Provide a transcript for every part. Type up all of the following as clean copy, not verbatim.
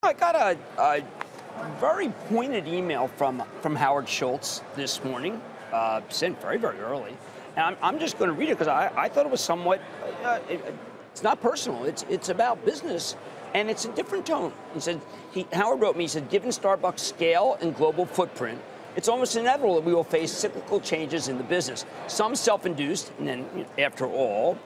I got a very pointed email from Howard Schultz this morning, sent very, very early. And I'm just going to read it because I thought it was somewhat, it's not personal, it's about business, and it's a different tone. He said, Howard wrote me, he said, given Starbucks' scale and global footprint, it's almost inevitable that we will face cyclical changes in the business. Some self-induced, and then after all,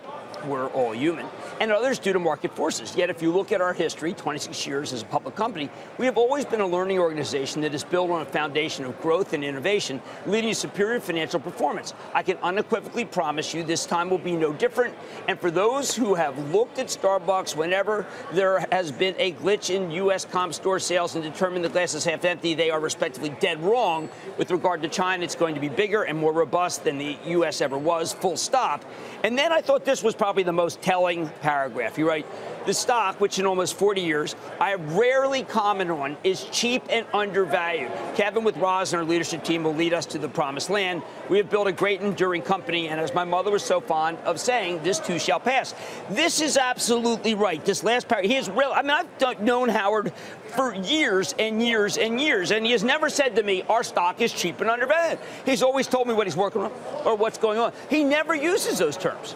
we're all human, and others due to market forces. Yet if you look at our history, 26 years as a public company, we have always been a learning organization that is built on a foundation of growth and innovation, leading to superior financial performance. I can unequivocally promise you this time will be no different. And for those who have looked at Starbucks whenever there has been a glitch in U.S. comp store sales and determined the glass is half empty, they are respectively dead wrong. With regard to China, it's going to be bigger and more robust than the U.S. ever was, full stop. And then I thought this was probably the most telling paragraph. You write, the stock, which in almost 40 years I have rarely commented on, is cheap and undervalued. Kevin with Roz and our leadership team will lead us to the promised land. We have built a great enduring company, and as my mother was so fond of saying, this too shall pass. This is absolutely right. This last paragraph, he is real. I mean, I've known Howard for years and years and years, and he has never said to me, our stock is cheap and undervalued. He's always told me what he's working on or what's going on. He never uses those terms.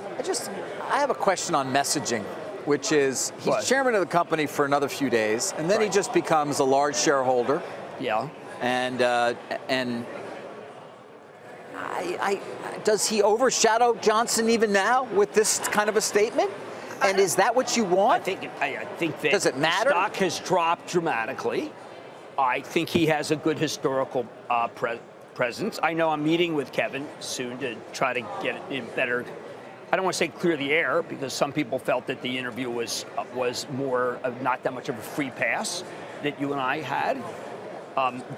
I have a question on messaging, which is he's chairman of the company for another few days, and then he just becomes a large shareholder. Yeah. And does he overshadow Johnson even now with this kind of a statement? And is that what you want? I think that does it matter? The stock has dropped dramatically. I think he has a good historical presence. I know I'm meeting with Kevin soon to try to get it in better. I don't want to say clear the air, because some people felt that the interview was more of not that much of a free pass that you and I had.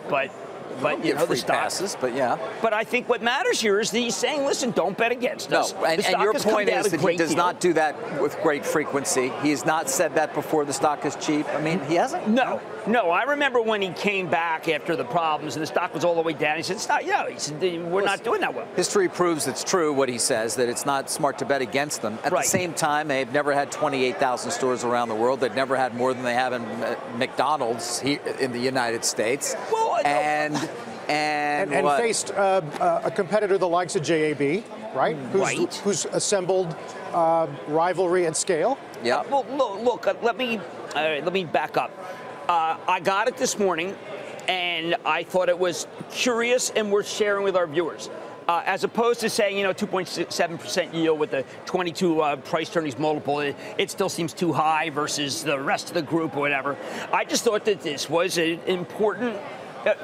But you know, free the stock passes, but yeah. But I think what matters here is that he's saying, listen, don't bet against us. No, and your point is that he does not do that with great frequency. He has not said that before the stock is cheap. I mean, he hasn't? No. I remember when he came back after the problems and the stock was all the way down. He said, he said, we're not doing that well. History proves it's true what he says, that it's not smart to bet against them. At the same time, they've never had 28,000 stores around the world. They've never had more than they have in McDonald's here in the United States. Well, and faced a competitor the likes of JAB, right? Who's assembled rivalry at scale. Yeah. Well, look. Let me back up. I got it this morning, and I thought it was curious and worth sharing with our viewers. As opposed to saying, 2.7% yield with a 22 price earnings multiple, it still seems too high versus the rest of the group or whatever. I just thought that this was an important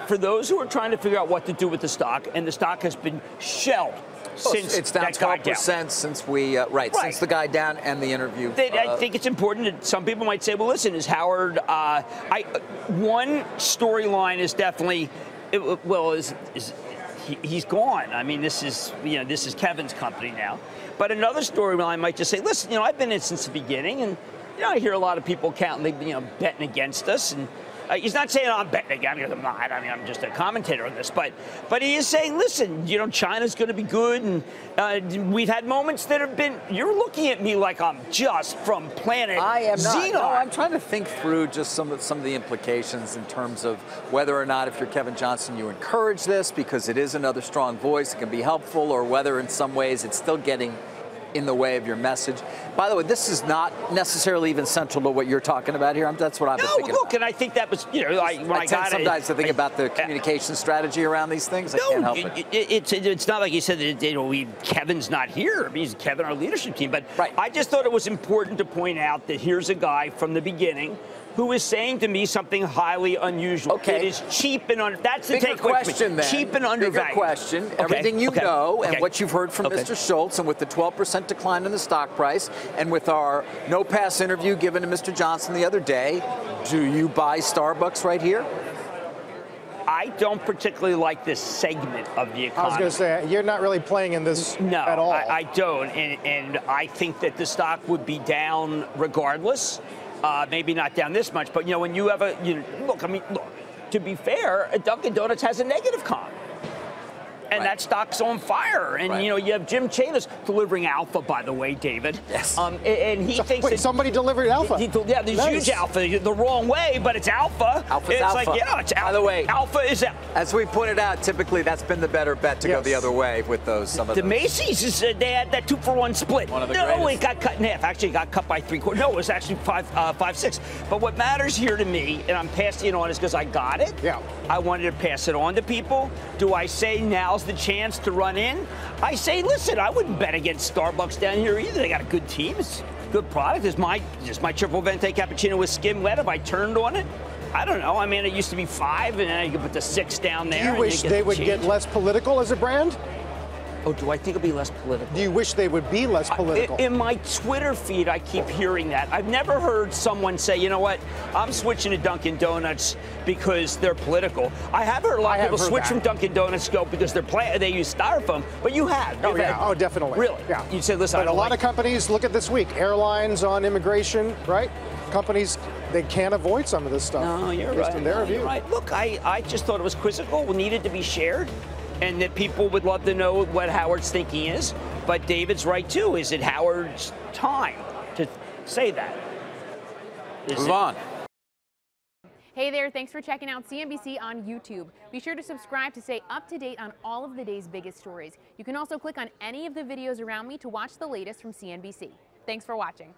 for those who are trying to figure out what to do with the stock, and the stock has been shelled since it's down 12% since we since the guy down and the interview. I think it's important that some people might say, well, listen, is Howard? One storyline is definitely, he's gone. I mean, this is Kevin's company now. But another storyline might just say, listen, I've been in since the beginning, and I hear a lot of people counting, betting against us, and. He's not saying I'm betting again, because I'm not. I mean, I'm just a commentator on this. But he is saying, listen, China's going to be good. And we've had moments that have been, you're looking at me like I'm just from planet Xenon. I am not. No, I'm trying to think through just some of the implications in terms of whether or not, if you're Kevin Johnson, you encourage this because it is another strong voice, it can be helpful, or whether in some ways it's still getting in the way of your message. By the way, this is not necessarily even central to what you're talking about here. That's what I've been thinking about. And I think that was, when I got it. Sometimes to think about the communication strategy around these things. I can't help it. It's not like you said that Kevin's not here. I mean, he's Kevin, our leadership team. But I just thought it was important to point out that here's a guy from the beginning who is saying to me something highly unusual. Okay. It is cheap and that's the takeaway. Question then. Cheap and undervalued. Bigger question. Okay. Everything you know and what you've heard from Mr. Schultz, and with the 12% decline in the stock price, and with our no-pass interview given to Mr. Johnson the other day, do you buy Starbucks right here? I don't particularly like this segment of the economy. I was going to say, you're not really playing in this at all. I don't. And I think that the stock would be down regardless. Maybe not down this much, but when you have look, to be fair, Dunkin' Donuts has a negative comp. and that stock's on fire. And, you know, you have Jim Chanos delivering alpha, by the way, David. Yes. And he thinks that somebody delivered alpha. Yeah, there's huge alpha the wrong way, but it's alpha. Alpha's it's alpha. like, yeah, it's alpha. By the way, alpha is alpha. As we pointed out, typically that's been the better bet to go the other way with those. Some of the those. Macy's is they had that 2-for-1 split. One of the no, greatest. it got cut in half. Actually, it got cut by 3/4. No, it was actually 5.6. But what matters here to me, and I'm passing it on, is because I got it. Yeah. I wanted to pass it on to people. Do I say now's the chance to run in? I say, listen, I wouldn't bet against Starbucks down here either. They got a good team. It's a good product. Is my triple venti cappuccino with skim wet? Have I turned on it? I don't know. I mean, it used to be 5, and then you could put the 6 down there. Do you wish they would get less political as a brand? Oh, do I think it'll be less political? Do you wish they would be less political? In my Twitter feed, I keep hearing that. I've never heard someone say, you know what, I'm switching to Dunkin' Donuts because they're political. I have heard a lot of people switch from Dunkin' Donuts because they use styrofoam, but you have. Oh, yeah. Oh, definitely. Really? Yeah. You said, listen, but a lot of companies, look at this week, airlines on immigration, right? Companies, they can't avoid some of this stuff. No, you're just right. in their view. You're right. Look, I just thought it was quizzical, needed to be shared, and that people would love to know what Howard's thinking is. But David's right, too. Is it Howard's time to say that? Move on. Hey there, thanks for checking out CNBC on YouTube. Be sure to subscribe to stay up to date on all of the day's biggest stories. You can also click on any of the videos around me to watch the latest from CNBC. Thanks for watching.